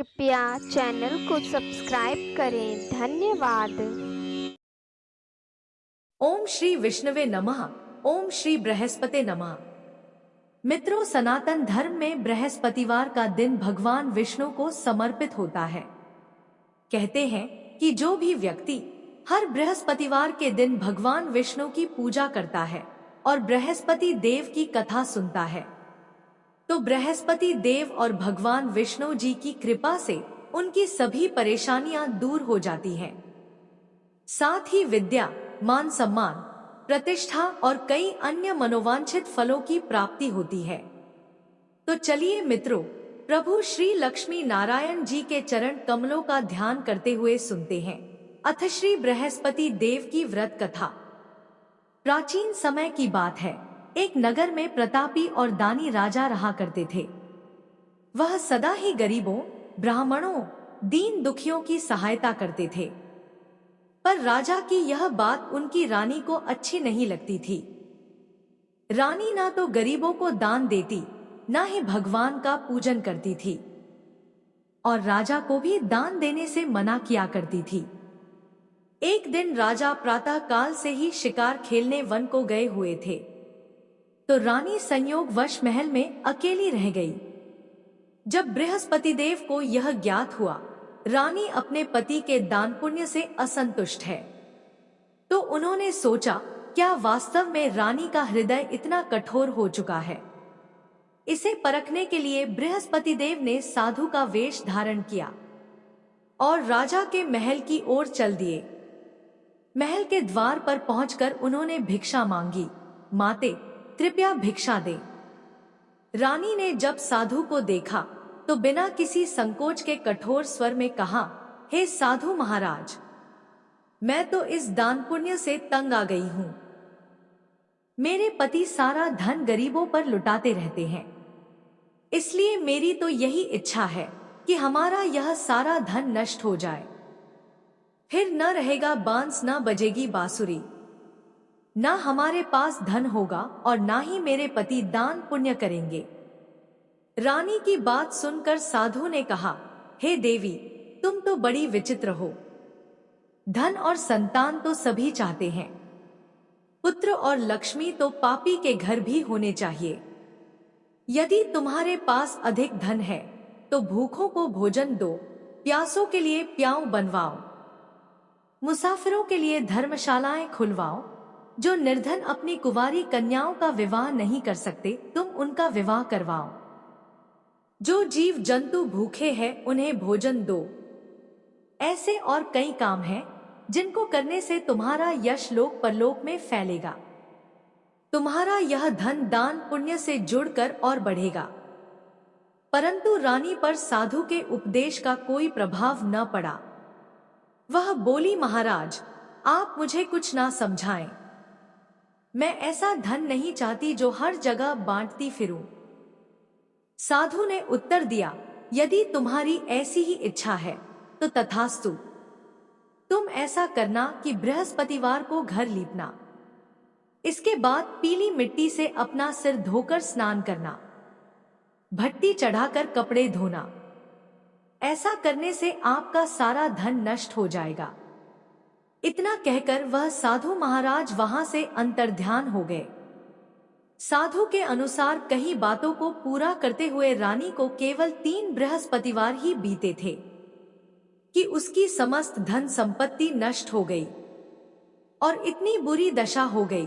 कृपया चैनल को सब्सक्राइब करें। धन्यवाद। ओम श्री विष्णुवे नमः। ओम श्री बृहस्पते नमः। मित्रों, सनातन धर्म में बृहस्पतिवार का दिन भगवान विष्णु को समर्पित होता है। कहते हैं कि जो भी व्यक्ति हर बृहस्पतिवार के दिन भगवान विष्णु की पूजा करता है और बृहस्पति देव की कथा सुनता है, तो बृहस्पति देव और भगवान विष्णु जी की कृपा से उनकी सभी परेशानियां दूर हो जाती हैं। साथ ही विद्या, मान सम्मान, प्रतिष्ठा और कई अन्य मनोवांछित फलों की प्राप्ति होती है। तो चलिए मित्रों, प्रभु श्री लक्ष्मी नारायण जी के चरण कमलों का ध्यान करते हुए सुनते हैं अथ श्री बृहस्पति देव की व्रत कथा। प्राचीन समय की बात है। एक नगर में प्रतापी और दानी राजा रहा करते थे। वह सदा ही गरीबों, ब्राह्मणों, दीन दुखियों की सहायता करते थे। पर राजा की यह बात उनकी रानी को अच्छी नहीं लगती थी। रानी ना तो गरीबों को दान देती, ना ही भगवान का पूजन करती थी, और राजा को भी दान देने से मना किया करती थी। एक दिन राजा प्रातः काल से ही शिकार खेलने वन को गए हुए थे, तो रानी संयोगवश महल में अकेली रह गई। जब बृहस्पति देव को यह ज्ञात हुआ रानी अपने पति के दान पुण्य से असंतुष्ट है, तो उन्होंने सोचा, क्या वास्तव में रानी का हृदय इतना कठोर हो चुका है? इसे परखने के लिए बृहस्पति देव ने साधु का वेश धारण किया और राजा के महल की ओर चल दिए। महल के द्वार पर पहुंचकर उन्होंने भिक्षा मांगी, माते कृपया भिक्षा दे। रानी ने जब साधु को देखा तो बिना किसी संकोच के कठोर स्वर में कहा, हे साधु महाराज, मैं तो इस दान पुण्य से तंग आ गई हूं। मेरे पति सारा धन गरीबों पर लुटाते रहते हैं, इसलिए मेरी तो यही इच्छा है कि हमारा यह सारा धन नष्ट हो जाए। फिर न रहेगा बांस, न बजेगी बांसुरी, ना हमारे पास धन होगा और ना ही मेरे पति दान पुण्य करेंगे। रानी की बात सुनकर साधु ने कहा, हे देवी, तुम तो बड़ी विचित्र हो। धन और संतान तो सभी चाहते हैं, पुत्र और लक्ष्मी तो पापी के घर भी होने चाहिए। यदि तुम्हारे पास अधिक धन है तो भूखों को भोजन दो, प्यासों के लिए प्याऊ बनवाओ, मुसाफिरों के लिए धर्मशालाएं खुलवाओ। जो निर्धन अपनी कुंवारी कन्याओं का विवाह नहीं कर सकते, तुम उनका विवाह करवाओ। जो जीव जंतु भूखे हैं उन्हें भोजन दो। ऐसे और कई काम हैं जिनको करने से तुम्हारा यश लोक परलोक में फैलेगा। तुम्हारा यह धन दान पुण्य से जुड़कर और बढ़ेगा। परंतु रानी पर साधु के उपदेश का कोई प्रभाव न पड़ा। वह बोली, महाराज, आप मुझे कुछ ना समझाएं। मैं ऐसा धन नहीं चाहती जो हर जगह बांटती फिरूं। साधु ने उत्तर दिया, यदि तुम्हारी ऐसी ही इच्छा है तो तथास्तु। तुम ऐसा करना कि बृहस्पतिवार को घर लीपना, इसके बाद पीली मिट्टी से अपना सिर धोकर स्नान करना, भट्टी चढ़ाकर कपड़े धोना। ऐसा करने से आपका सारा धन नष्ट हो जाएगा। इतना कहकर वह साधु महाराज वहां से अंतर्ध्यान हो गए। साधु के अनुसार कई बातों को पूरा करते हुए रानी को केवल 3 बृहस्पतिवार ही बीते थे कि उसकी समस्त धन संपत्ति नष्ट हो गई और इतनी बुरी दशा हो गई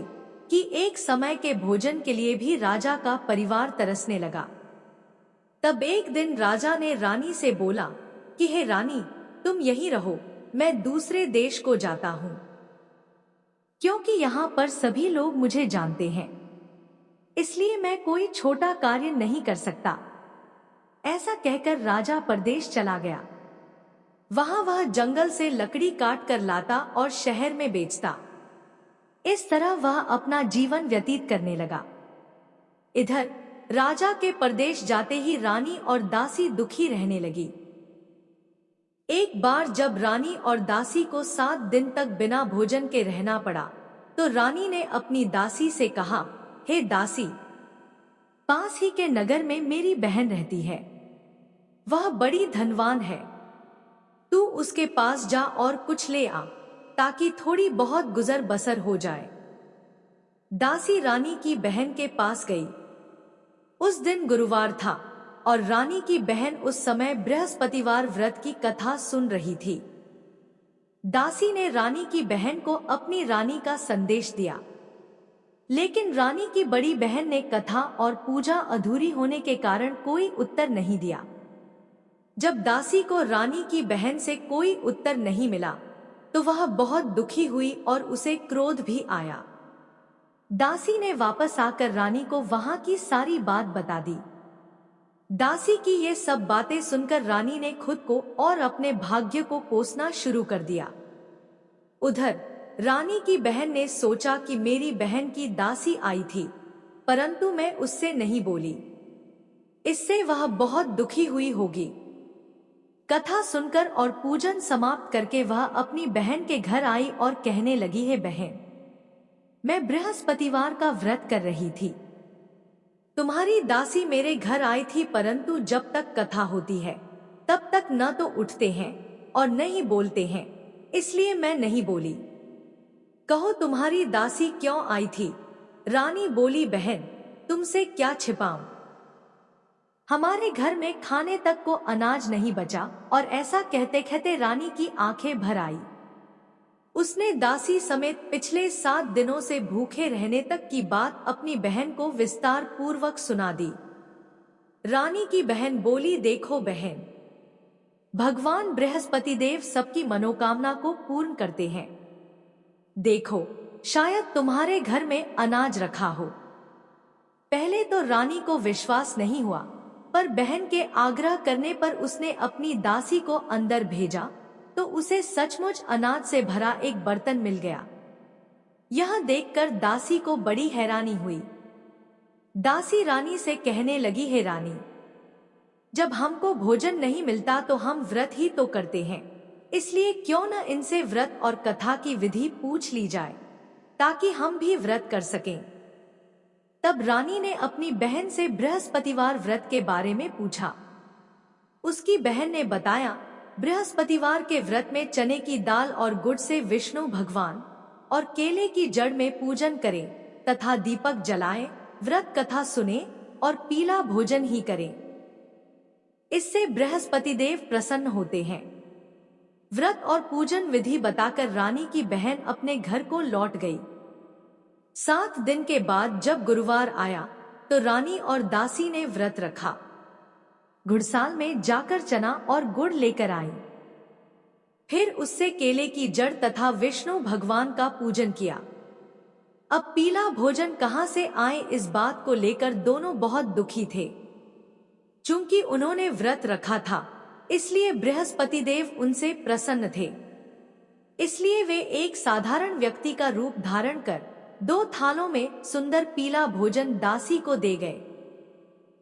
कि एक समय के भोजन के लिए भी राजा का परिवार तरसने लगा। तब एक दिन राजा ने रानी से बोला कि हे रानी, तुम यहीं रहो, मैं दूसरे देश को जाता हूं, क्योंकि यहाँ पर सभी लोग मुझे जानते हैं, इसलिए मैं कोई छोटा कार्य नहीं कर सकता। ऐसा कहकर राजा परदेश चला गया। वहां वह जंगल से लकड़ी काट कर लाता और शहर में बेचता। इस तरह वह अपना जीवन व्यतीत करने लगा। इधर राजा के परदेश जाते ही रानी और दासी दुखी रहने लगी। एक बार जब रानी और दासी को 7 दिन तक बिना भोजन के रहना पड़ा, तो रानी ने अपनी दासी से कहा, हे दासी, पास ही के नगर में मेरी बहन रहती है, वह बड़ी धनवान है। तू उसके पास जा और कुछ ले आ, ताकि थोड़ी बहुत गुजर बसर हो जाए। दासी रानी की बहन के पास गई। उस दिन गुरुवार था और रानी की बहन उस समय बृहस्पतिवार व्रत की कथा सुन रही थी। दासी ने रानी की बहन को अपनी रानी का संदेश दिया, लेकिन रानी की बड़ी बहन ने कथा और पूजा अधूरी होने के कारण कोई उत्तर नहीं दिया। जब दासी को रानी की बहन से कोई उत्तर नहीं मिला तो वह बहुत दुखी हुई और उसे क्रोध भी आया। दासी ने वापस आकर रानी को वहां की सारी बात बता दी। दासी की ये सब बातें सुनकर रानी ने खुद को और अपने भाग्य को कोसना शुरू कर दिया। उधर रानी की बहन ने सोचा कि मेरी बहन की दासी आई थी, परंतु मैं उससे नहीं बोली, इससे वह बहुत दुखी हुई होगी। कथा सुनकर और पूजन समाप्त करके वह अपनी बहन के घर आई और कहने लगी, है बहन, मैं बृहस्पतिवार का व्रत कर रही थी। तुम्हारी दासी मेरे घर आई थी, परंतु जब तक कथा होती है तब तक न तो उठते हैं और न ही बोलते हैं, इसलिए मैं नहीं बोली। कहो तुम्हारी दासी क्यों आई थी? रानी बोली, बहन तुमसे क्या छिपाऊं, हमारे घर में खाने तक को अनाज नहीं बचा। और ऐसा कहते कहते रानी की आंखें भर आई। उसने दासी समेत पिछले 7 दिनों से भूखे रहने तक की बात अपनी बहन को विस्तार पूर्वक सुना दी। रानी की बहन बोली, देखो बहन, भगवान बृहस्पति देव सबकी मनोकामना को पूर्ण करते हैं। देखो, शायद तुम्हारे घर में अनाज रखा हो। पहले तो रानी को विश्वास नहीं हुआ, पर बहन के आग्रह करने पर उसने अपनी दासी को अंदर भेजा तो उसे सचमुच अनाज से भरा एक बर्तन मिल गया। यह देखकर दासी को बड़ी हैरानी हुई। दासी रानी से कहने लगी, है रानी, जब हमको भोजन नहीं मिलता तो हम व्रत ही तो करते हैं, इसलिए क्यों न इनसे व्रत और कथा की विधि पूछ ली जाए, ताकि हम भी व्रत कर सकें। तब रानी ने अपनी बहन से बृहस्पतिवार व्रत के बारे में पूछा। उसकी बहन ने बताया, बृहस्पतिवार के व्रत में चने की दाल और गुड़ से विष्णु भगवान और केले की जड़ में पूजन करें तथा दीपक जलाएं, व्रत कथा सुने और पीला भोजन ही करें। इससे बृहस्पति देव प्रसन्न होते हैं। व्रत और पूजन विधि बताकर रानी की बहन अपने घर को लौट गई। 7 दिन के बाद जब गुरुवार आया तो रानी और दासी ने व्रत रखा। घुड़साल में जाकर चना और गुड़ लेकर आई। फिर उससे केले की जड़ तथा विष्णु भगवान का पूजन किया। अब पीला भोजन कहां से आए, इस बात को लेकर दोनों बहुत दुखी थे। चूंकि उन्होंने व्रत रखा था, इसलिए बृहस्पति देव उनसे प्रसन्न थे। इसलिए वे एक साधारण व्यक्ति का रूप धारण कर 2 थालों में सुंदर पीला भोजन दासी को दे गए।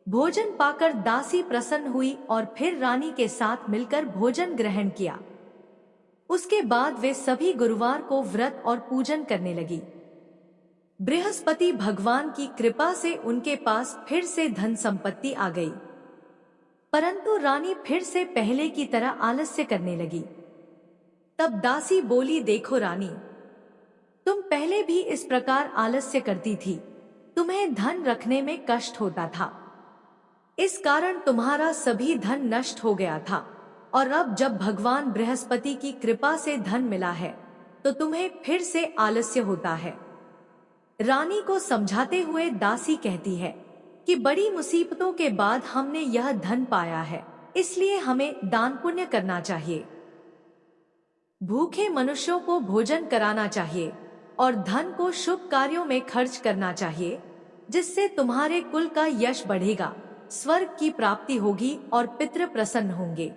भोजन पाकर दासी प्रसन्न हुई और फिर रानी के साथ मिलकर भोजन ग्रहण किया। उसके बाद वे सभी गुरुवार को व्रत और पूजन करने लगी। बृहस्पति भगवान की कृपा से उनके पास फिर से धन संपत्ति आ गई, परंतु रानी फिर से पहले की तरह आलस्य करने लगी। तब दासी बोली, देखो रानी, तुम पहले भी इस प्रकार आलस्य करती थी, तुम्हें धन रखने में कष्ट होता था, इस कारण तुम्हारा सभी धन नष्ट हो गया था, और अब जब भगवान बृहस्पति की कृपा से धन मिला है तो तुम्हें फिर से आलस्य होता है। रानी को समझाते हुए दासी कहती है कि बड़ी मुसीबतों के बाद हमने यह धन पाया है, इसलिए हमें दान पुण्य करना चाहिए। भूखे मनुष्यों को भोजन कराना चाहिए और धन को शुभ कार्यों में खर्च करना चाहिए, जिससे तुम्हारे कुल का यश बढ़ेगा, स्वर्ग की प्राप्ति होगी और पितृ प्रसन्न होंगे।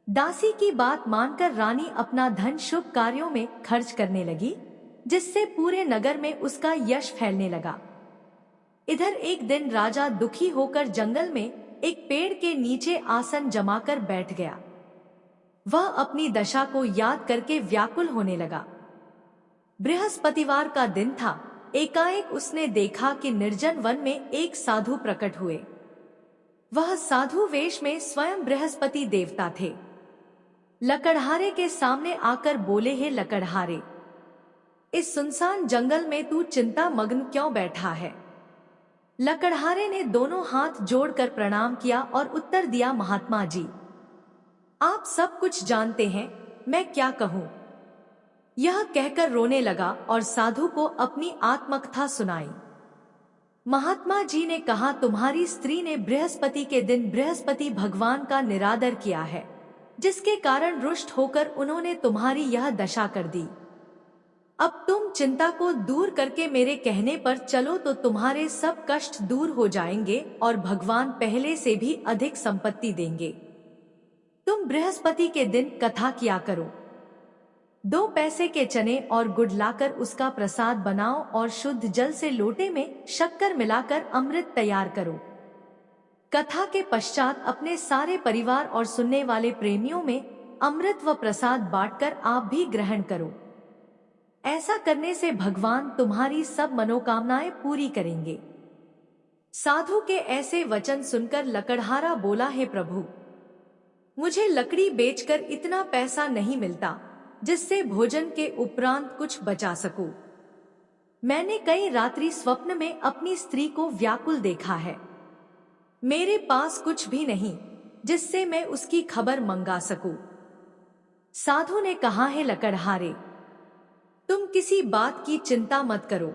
दासी की बात मानकर रानी अपना धन शुभ कार्यों में खर्च करने लगी, जिससे पूरे नगर में उसका यश फैलने लगा। इधर एक दिन राजा दुखी होकर जंगल में एक पेड़ के नीचे आसन जमाकर बैठ गया। वह अपनी दशा को याद करके व्याकुल होने लगा। बृहस्पतिवार का दिन था। एकाएक उसने देखा कि निर्जन वन में एक साधु प्रकट हुए। वह साधु वेश में स्वयं बृहस्पति देवता थे। लकड़हारे के सामने आकर बोले, हे लकड़हारे, इस सुनसान जंगल में तू चिंता मग्न क्यों बैठा है? लकड़हारे ने दोनों हाथ जोड़कर प्रणाम किया और उत्तर दिया, महात्मा जी, आप सब कुछ जानते हैं, मैं क्या कहूँ। यह कहकर रोने लगा और साधु को अपनी आत्मकथा सुनाई। महात्मा जी ने कहा, तुम्हारी स्त्री ने बृहस्पति के दिन बृहस्पति भगवान का निरादर किया है, जिसके कारण रुष्ट होकर उन्होंने तुम्हारी यह दशा कर दी। अब तुम चिंता को दूर करके मेरे कहने पर चलो तो तुम्हारे सब कष्ट दूर हो जाएंगे और भगवान पहले से भी अधिक संपत्ति देंगे। तुम बृहस्पति के दिन कथा किया करो। 2 पैसे के चने और गुड़ लाकर उसका प्रसाद बनाओ और शुद्ध जल से लोटे में शक्कर मिलाकर अमृत तैयार करो। कथा के पश्चात अपने सारे परिवार और सुनने वाले प्रेमियों में अमृत व प्रसाद बांटकर आप भी ग्रहण करो। ऐसा करने से भगवान तुम्हारी सब मनोकामनाएं पूरी करेंगे। साधु के ऐसे वचन सुनकर लकड़हारा बोला, हे प्रभु, मुझे लकड़ी बेचकर इतना पैसा नहीं मिलता जिससे भोजन के उपरांत कुछ बचा सकूं। मैंने कई रात्रि स्वप्न में अपनी स्त्री को व्याकुल देखा है। मेरे पास कुछ भी नहीं जिससे मैं उसकी खबर मंगा सकूं। साधु ने कहा, है लकड़हारे, तुम किसी बात की चिंता मत करो।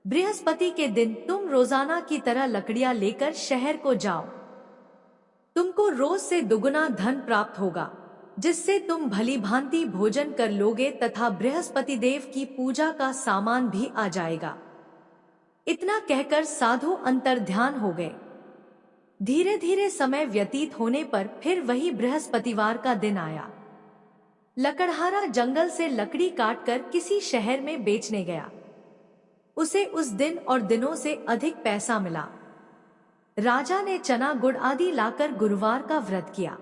बृहस्पति के दिन तुम रोजाना की तरह लकड़ियां लेकर शहर को जाओ। तुमको रोज से दुगुना धन प्राप्त होगा, जिससे तुम भली भांति भोजन कर लोगे तथा बृहस्पति देव की पूजा का सामान भी आ जाएगा। इतना कहकर साधु अंतर्ध्यान हो गए। धीरे धीरे समय व्यतीत होने पर फिर वही बृहस्पतिवार का दिन आया। लकड़हारा जंगल से लकड़ी काटकर किसी शहर में बेचने गया। उसे उस दिन और दिनों से अधिक पैसा मिला। राजा ने चना गुड़ आदि लाकर गुरुवार का व्रत किया।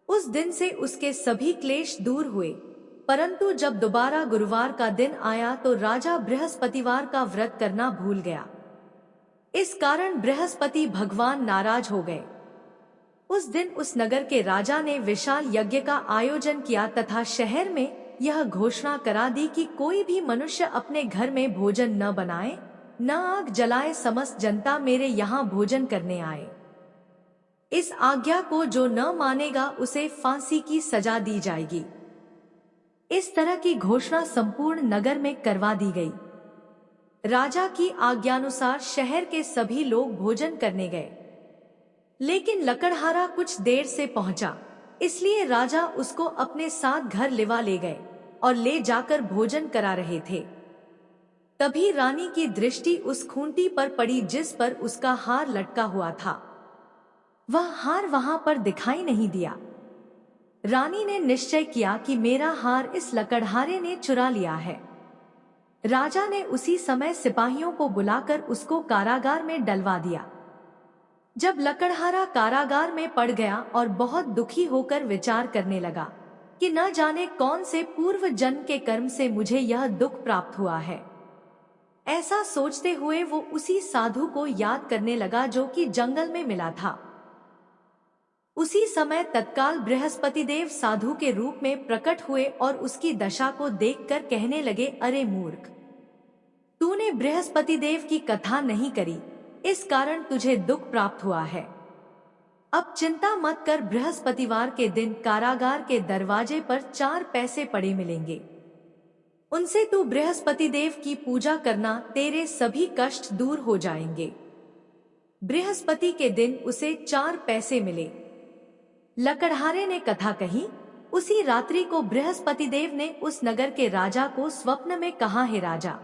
उस दिन से उसके सभी क्लेश दूर हुए, परंतु जब दोबारा गुरुवार का दिन आया तो राजा बृहस्पतिवार का व्रत करना भूल गया। इस कारण बृहस्पति भगवान नाराज हो गए। उस दिन उस नगर के राजा ने विशाल यज्ञ का आयोजन किया तथा शहर में यह घोषणा करा दी कि कोई भी मनुष्य अपने घर में भोजन न बनाए, न आग जलाए, समस्त जनता मेरे यहाँ भोजन करने आए। इस आज्ञा को जो न मानेगा उसे फांसी की सजा दी जाएगी। इस तरह की घोषणा संपूर्ण नगर में करवा दी गई। राजा की आज्ञानुसार शहर के सभी लोग भोजन करने गए, लेकिन लकड़हारा कुछ देर से पहुंचा, इसलिए राजा उसको अपने साथ घर लिवा ले गए और ले जाकर भोजन करा रहे थे। तभी रानी की दृष्टि उस खूंटी पर पड़ी जिस पर उसका हार लटका हुआ था। वह हार वहां पर दिखाई नहीं दिया। रानी ने निश्चय किया कि मेरा हार इस लकड़हारे ने चुरा लिया है। राजा ने उसी समय सिपाहियों को बुलाकर उसको कारागार में डलवा दिया। जब लकड़हारा कारागार में पड़ गया और बहुत दुखी होकर विचार करने लगा कि न जाने कौन से पूर्व जन्म के कर्म से मुझे यह दुख प्राप्त हुआ है। ऐसा सोचते हुए वो उसी साधु को याद करने लगा जो कि जंगल में मिला था। उसी समय तत्काल बृहस्पति देव साधु के रूप में प्रकट हुए और उसकी दशा को देखकर कहने लगे, अरे मूर्ख, तूने बृहस्पति देव की कथा नहीं करी, इस कारण तुझे दुख प्राप्त हुआ है। अब चिंता मत कर, बृहस्पतिवार के दिन कारागार के दरवाजे पर 4 पैसे पड़े मिलेंगे। उनसे तू बृहस्पति देव की पूजा करना, तेरे सभी कष्ट दूर हो जाएंगे। बृहस्पति के दिन उसे 4 पैसे मिले। लकड़हारे ने कथा कही। उसी रात्रि को बृहस्पति देव ने उस नगर के राजा को स्वप्न में कहा, हे राजा,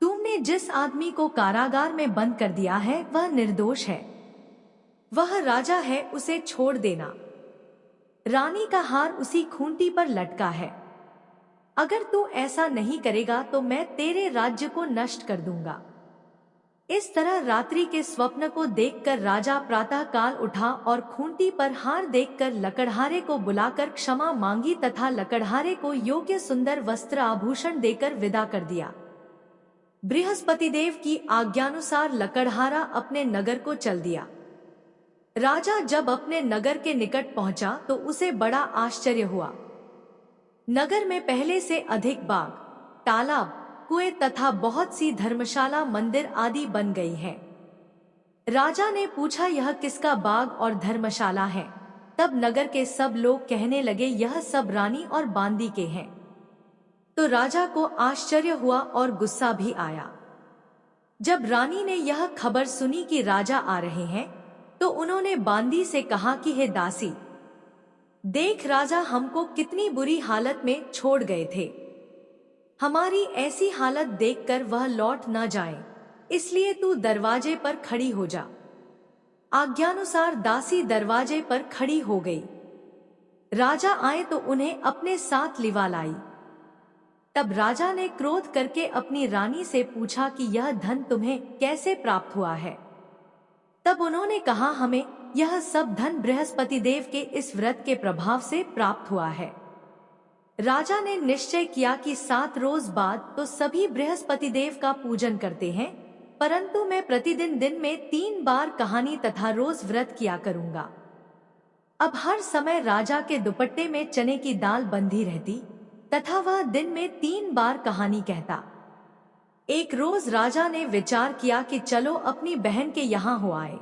तुमने जिस आदमी को कारागार में बंद कर दिया है वह निर्दोष है। वह राजा है, उसे छोड़ देना। रानी का हार उसी खूंटी पर लटका है। अगर तू ऐसा नहीं करेगा तो मैं तेरे राज्य को नष्ट कर दूंगा। इस तरह रात्रि के स्वप्न को देखकर राजा प्रातः काल उठा और खूंटी पर हार देखकर लकड़हारे को बुलाकर क्षमा मांगी तथा लकड़हारे को योग्य सुंदर वस्त्र आभूषण देकर विदा कर दिया। बृहस्पति देव की आज्ञानुसार लकड़हारा अपने नगर को चल दिया। राजा जब अपने नगर के निकट पहुंचा तो उसे बड़ा आश्चर्य हुआ। नगर में पहले से अधिक बाग, तालाब, कुएं तथा बहुत सी धर्मशाला, मंदिर आदि बन गई है। राजा ने पूछा, यह किसका बाग और धर्मशाला है? तब नगर के सब लोग कहने लगे, यह सब रानी और बांदी के हैं। तो राजा को आश्चर्य हुआ और गुस्सा भी आया। जब रानी ने यह खबर सुनी कि राजा आ रहे हैं, तो उन्होंने बांदी से कहा कि हे दासी, देख राजा हमको कितनी बुरी हालत में छोड़ गए थे। हमारी ऐसी हालत देखकर वह लौट न जाए, इसलिए तू दरवाजे पर खड़ी हो जा। आज्ञानुसार दासी दरवाजे पर खड़ी हो गई। राजा आए तो उन्हें अपने साथ लिवा लाई। तब राजा ने क्रोध करके अपनी रानी से पूछा कि यह धन तुम्हें कैसे प्राप्त हुआ है? तब उन्होंने कहा, हमें यह सब धन बृहस्पति देव के इस व्रत के प्रभाव से प्राप्त हुआ है। राजा ने निश्चय किया कि 7 रोज बाद तो सभी बृहस्पति देव का पूजन करते हैं, परंतु मैं प्रतिदिन दिन में 3 बार कहानी तथा रोज व्रत किया करूंगा। अब हर समय राजा के दुपट्टे में चने की दाल बंधी रहती तथा वह दिन में 3 बार कहानी कहता। एक रोज राजा ने विचार किया कि चलो अपनी बहन के यहाँ हो आए।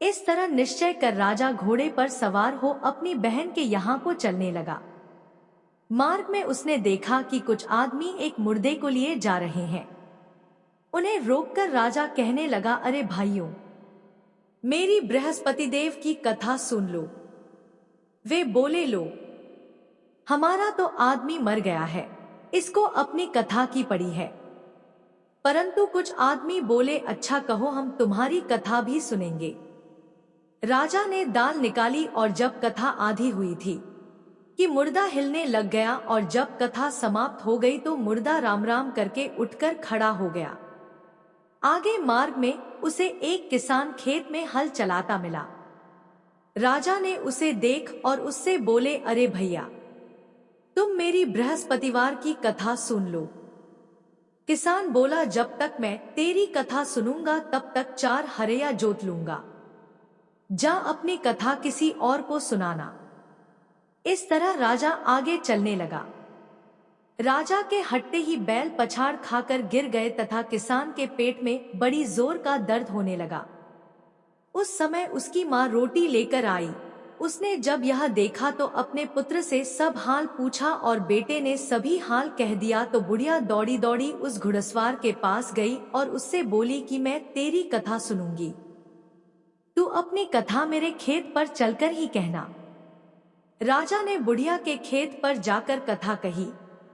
इस तरह निश्चय कर राजा घोड़े पर सवार हो अपनी बहन के यहाँ को चलने लगा। मार्ग में उसने देखा कि कुछ आदमी एक मुर्दे को लिए जा रहे हैं। उन्हें रोककर राजा कहने लगा, अरे भाइयों, मेरी बृहस्पति देव की कथा सुन लो। वे बोले, लो, हमारा तो आदमी मर गया है, इसको अपनी कथा की पड़ी है। परंतु कुछ आदमी बोले, अच्छा कहो, हम तुम्हारी कथा भी सुनेंगे। राजा ने दाल निकाली और जब कथा आधी हुई थी कि मुर्दा हिलने लग गया, और जब कथा समाप्त हो गई तो मुर्दा राम राम करके उठकर खड़ा हो गया। आगे मार्ग में उसे एक किसान खेत में हल चलाता मिला। राजा ने उसे देख और उससे बोले, अरे भैया, तुम मेरी बृहस्पतिवार की कथा सुन लो। किसान बोला, जब तक मैं तेरी कथा सुनूंगा तब तक 4 हरया जोत लूंगा। जा अपनी कथा किसी और को सुनाना। इस तरह राजा आगे चलने लगा। राजा के हटते ही बैल पछाड़ खाकर गिर गए तथा किसान के पेट में बड़ी जोर का दर्द होने लगा। उस समय उसकी माँ रोटी लेकर आई। उसने जब यह देखा तो अपने पुत्र से सब हाल पूछा और बेटे ने सभी हाल कह दिया। तो बुढ़िया दौड़ी दौड़ी उस घुड़सवार के पास गई और उससे बोली कि मैं तेरी कथा सुनूंगी, तू अपनी कथा मेरे खेत पर चलकर ही कहना। राजा ने बुढ़िया के खेत पर जाकर कथा कही,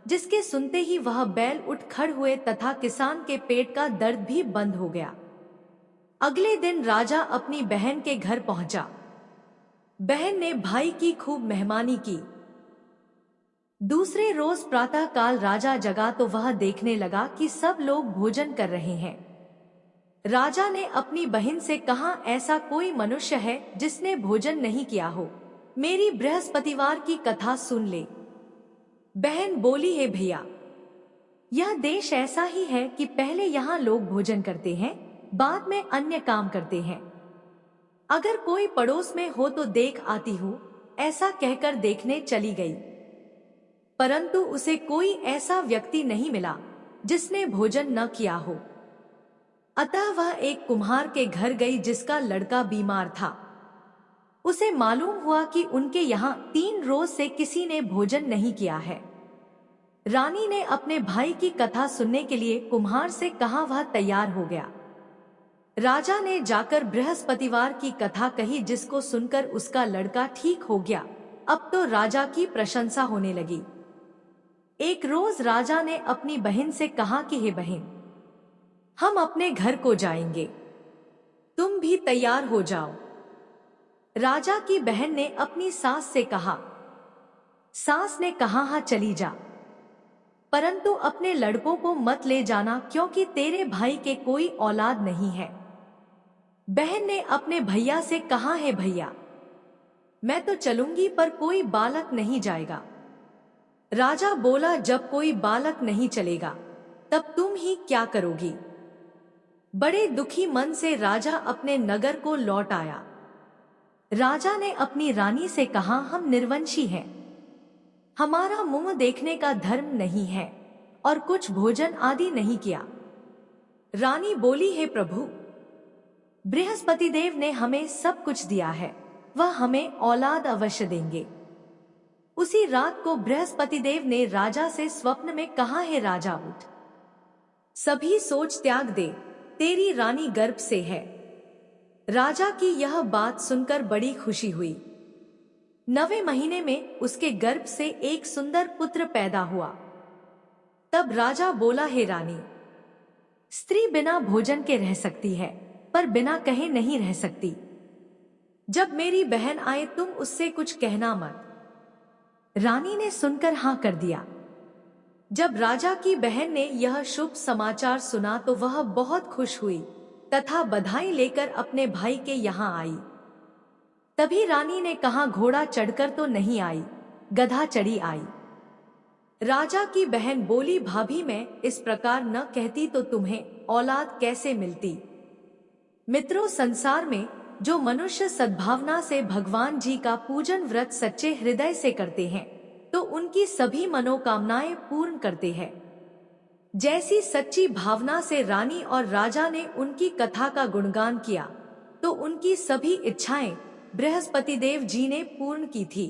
जिसके सुनते ही वह बैल उठ खड़ हुए तथा किसान के पेट का दर्द भी बंद हो गया। अगले दिन राजा अपनी बहन के घर पहुंचा। बहन ने भाई की खूब मेहमानी की। दूसरे रोज प्रातः काल राजा जगा तो वह देखने लगा कि सब लोग भोजन कर रहे हैं। राजा ने अपनी बहन से कहा, ऐसा कोई मनुष्य है जिसने भोजन नहीं किया हो, मेरी बृहस्पतिवार की कथा सुन ले। बहन बोली, है भैया, यह देश ऐसा ही है कि पहले यहाँ लोग भोजन करते हैं, बाद में अन्य काम करते हैं। अगर कोई पड़ोस में हो तो देख आती हूँ, ऐसा कहकर देखने चली गई, परंतु उसे कोई ऐसा व्यक्ति नहीं मिला जिसने भोजन न किया हो। अतः वह एक कुम्हार के घर गई जिसका लड़का बीमार था। उसे मालूम हुआ कि उनके यहाँ 3 रोज से किसी ने भोजन नहीं किया है। रानी ने अपने भाई की कथा सुनने के लिए कुम्हार से कहा, वह तैयार हो गया। राजा ने जाकर बृहस्पतिवार की कथा कही, जिसको सुनकर उसका लड़का ठीक हो गया। अब तो राजा की प्रशंसा होने लगी। एक रोज राजा ने अपनी बहन से कहा कि हे बहन, हम अपने घर को जाएंगे, तुम भी तैयार हो जाओ। राजा की बहन ने अपनी सास से कहा। सास ने कहा, हाँ चली जा, परंतु अपने लड़कों को मत ले जाना, क्योंकि तेरे भाई के कोई औलाद नहीं है। बहन ने अपने भैया से कहा, है भैया, मैं तो चलूंगी पर कोई बालक नहीं जाएगा। राजा बोला, जब कोई बालक नहीं चलेगा तब तुम ही क्या करोगी। बड़े दुखी मन से राजा अपने नगर को लौट आया। राजा ने अपनी रानी से कहा, हम निर्वंशी हैं, हमारा मुंह देखने का धर्म नहीं है और कुछ भोजन आदि नहीं किया। रानी बोली, हे प्रभु, बृहस्पति देव ने हमें सब कुछ दिया है, वह हमें औलाद अवश्य देंगे। उसी रात को बृहस्पति देव ने राजा से स्वप्न में कहा, हे राजा, उठ, सभी सोच त्याग दे, तेरी रानी गर्भ से है। राजा की यह बात सुनकर बड़ी खुशी हुई। 9वें महीने में उसके गर्भ से एक सुंदर पुत्र पैदा हुआ। तब राजा बोला, हे रानी, स्त्री बिना भोजन के रह सकती है, पर बिना कहे नहीं रह सकती। जब मेरी बहन आए तुम उससे कुछ कहना मत। रानी ने सुनकर हाँ कर दिया। जब राजा की बहन ने यह शुभ समाचार सुना तो वह बहुत खुश हुई तथा बधाई लेकर अपने भाई के यहाँ आई। तभी रानी ने कहा, घोड़ा चढ़कर तो नहीं आई, गधा चढ़ी आई। राजा की बहन बोली, भाभी, मैं इस प्रकार न कहती तो तुम्हें औलाद कैसे मिलती। मित्रों, संसार में जो मनुष्य सद्भावना से भगवान जी का पूजन व्रत सच्चे हृदय से करते हैं तो उनकी सभी मनोकामनाएं पूर्ण करते हैं। जैसी सच्ची भावना से रानी और राजा ने उनकी कथा का गुणगान किया तो उनकी सभी इच्छाएं बृहस्पति देव जी ने पूर्ण की थी।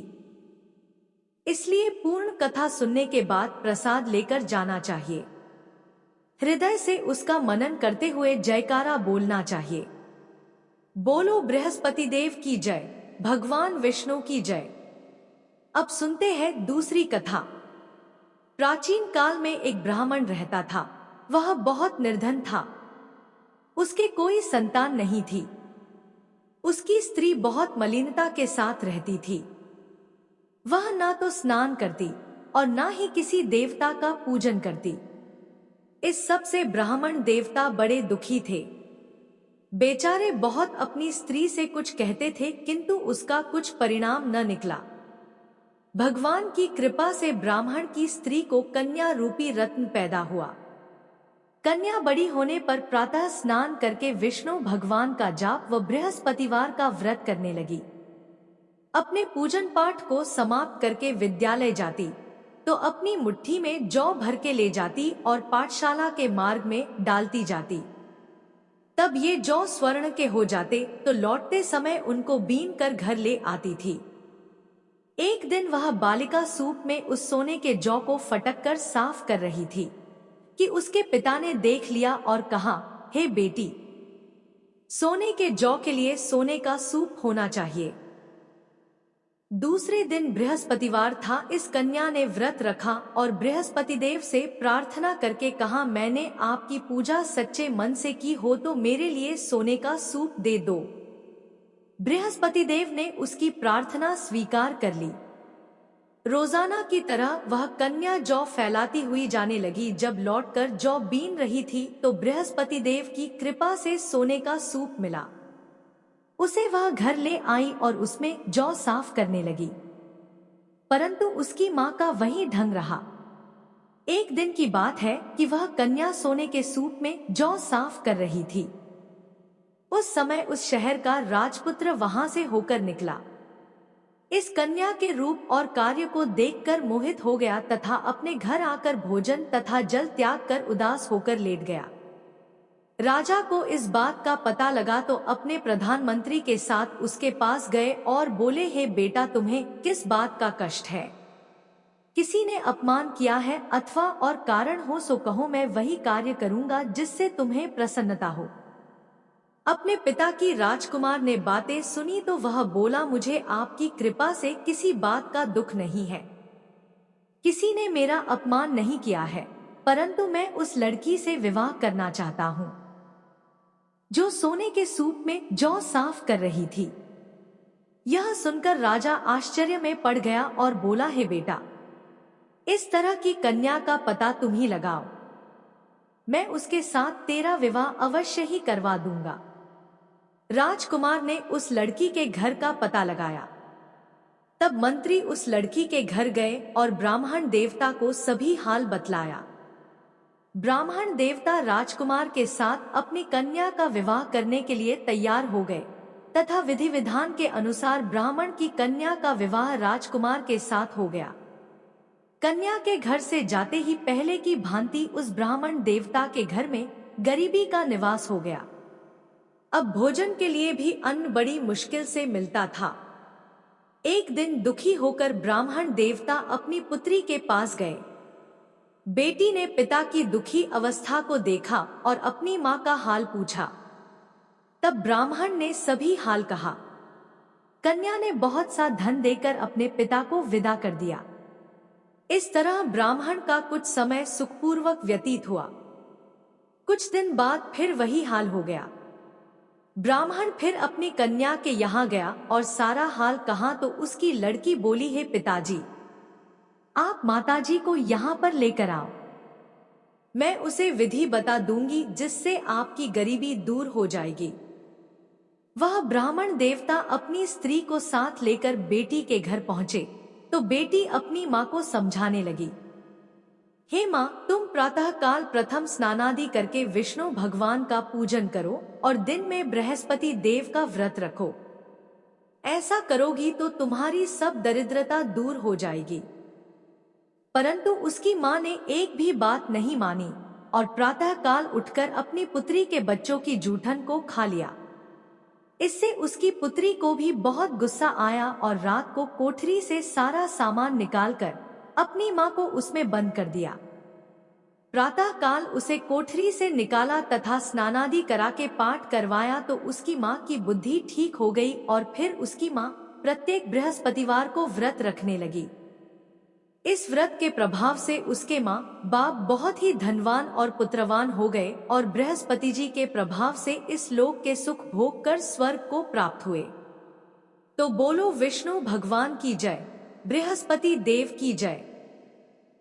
इसलिए पूर्ण कथा सुनने के बाद प्रसाद लेकर जाना चाहिए। हृदय से उसका मनन करते हुए जयकारा बोलना चाहिए। बोलो बृहस्पति देव की जय, भगवान विष्णु की जय। अब सुनते हैं दूसरी कथा। प्राचीन काल में एक ब्राह्मण रहता था। वह बहुत निर्धन था। उसके कोई संतान नहीं थी। उसकी स्त्री बहुत मलिनता के साथ रहती थी। वह ना तो स्नान करती और ना ही किसी देवता का पूजन करती। इस सब से ब्राह्मण देवता बड़े दुखी थे। बेचारे बहुत अपनी स्त्री से कुछ कहते थे किंतु उसका कुछ परिणाम न निकला। भगवान की कृपा से ब्राह्मण की स्त्री को कन्या रूपी रत्न पैदा हुआ। कन्या बड़ी होने पर प्रातः स्नान करके विष्णु भगवान का जाप व बृहस्पतिवार का व्रत करने लगी। अपने पूजन पाठ को समाप्त करके विद्यालय जाती तो अपनी मुट्ठी में जौ भर के ले जाती और पाठशाला के मार्ग में डालती जाती। तब ये जौ स्वर्ण के हो जाते तो लौटते समय उनको बीन कर घर ले आती थी। एक दिन वह बालिका सूप में उस सोने के जौ को फटक कर साफ कर रही थी कि उसके पिता ने देख लिया और कहा, हे बेटी, सोने के जौ के लिए सोने का सूप होना चाहिए। दूसरे दिन बृहस्पतिवार था। इस कन्या ने व्रत रखा और बृहस्पति देव से प्रार्थना करके कहा, मैंने आपकी पूजा सच्चे मन से की हो तो मेरे लिए सोने का सूप दे दो। बृहस्पति देव ने उसकी प्रार्थना स्वीकार कर ली। रोजाना की तरह वह कन्या जौ फैलाती हुई जाने लगी। जब लौटकर जौ बीन रही थी तो बृहस्पति देव की कृपा से सोने का सूप मिला। उसे वह घर ले आई और उसमें जौ साफ करने लगी, परंतु उसकी मां का वही ढंग रहा। एक दिन की बात है कि वह कन्या सोने के सूप में जौ साफ कर रही थी। उस समय उस शहर का राजपुत्र वहां से होकर निकला। इस कन्या के रूप और कार्य को देखकर मोहित हो गया तथा अपने घर आकर भोजन तथा जल त्याग कर उदास होकर लेट गया। राजा को इस बात का पता लगा तो अपने प्रधानमंत्री के साथ उसके पास गए और बोले, हे बेटा, तुम्हें किस बात का कष्ट है? किसी ने अपमान किया है अथवा और कारण हो सो कहो, मैं वही कार्य करूंगा जिससे तुम्हें प्रसन्नता हो। अपने पिता की राजकुमार ने बातें सुनी तो वह बोला, मुझे आपकी कृपा से किसी बात का दुख नहीं है। किसी ने मेरा अपमान नहीं किया है, परंतु मैं उस लड़की से विवाह करना चाहता हूँ जो सोने के सूप में जौ साफ कर रही थी। यह सुनकर राजा आश्चर्य में पड़ गया और बोला, हे बेटा, इस तरह की कन्या का पता तुम ही लगाओ, मैं उसके साथ तेरा विवाह अवश्य ही करवा दूंगा। राजकुमार ने उस लड़की के घर का पता लगाया। तब मंत्री उस लड़की के घर गए और ब्राह्मण देवता को सभी हाल बतलाया। ब्राह्मण देवता राजकुमार के साथ अपनी कन्या का विवाह करने के लिए तैयार हो गए तथा विधि विधान के अनुसार ब्राह्मण की कन्या का विवाह राजकुमार के साथ हो गया। कन्या के घर से जाते ही पहले की भांति उस ब्राह्मण देवता के घर में गरीबी का निवास हो गया। अब भोजन के लिए भी अन्न बड़ी मुश्किल से मिलता था। एक दिन दुखी होकर ब्राह्मण देवता अपनी पुत्री के पास गए। बेटी ने पिता की दुखी अवस्था को देखा और अपनी मां का हाल पूछा। तब ब्राह्मण ने सभी हाल कहा। कन्या ने बहुत सा धन देकर अपने पिता को विदा कर दिया। इस तरह ब्राह्मण का कुछ समय सुखपूर्वक व्यतीत हुआ। कुछ दिन बाद फिर वही हाल हो गया। ब्राह्मण फिर अपनी कन्या के यहाँ गया और सारा हाल कहा तो उसकी लड़की बोली, हे पिताजी, आप माताजी को यहाँ पर लेकर आओ। मैं उसे विधि बता दूंगी जिससे आपकी गरीबी दूर हो जाएगी। वह ब्राह्मण देवता अपनी स्त्री को साथ लेकर बेटी के घर पहुंचे तो बेटी अपनी माँ को समझाने लगी, हे माँ, तुम प्रातः काल प्रथम स्नानादि करके विष्णु भगवान का पूजन करो और दिन में बृहस्पति देव का व्रत रखो। ऐसा करोगी तो तुम्हारी सब दरिद्रता दूर हो जाएगी। परंतु उसकी माँ ने एक भी बात नहीं मानी और प्रातः काल उठकर अपनी पुत्री के बच्चों की जूठन को खा लिया। इससे उसकी पुत्री को भी बहुत गुस्सा आया और रात को कोठरी से सारा सामान निकालकर अपनी माँ को उसमें बंद कर दिया। प्रातः काल उसे कोठरी से निकाला तथा स्नानादि करा के पाठ करवाया तो उसकी माँ की बुद्धि ठीक हो गई और फिर उसकी माँ प्रत्येक बृहस्पतिवार को व्रत रखने लगी। इस व्रत के प्रभाव से उसके माँ बाप बहुत ही धनवान और पुत्रवान हो गए और बृहस्पति जी के प्रभाव से इस लोक के सुख भोग कर स्वर्ग को प्राप्त हुए। तो बोलो विष्णु भगवान की जय, बृहस्पति देव की जय।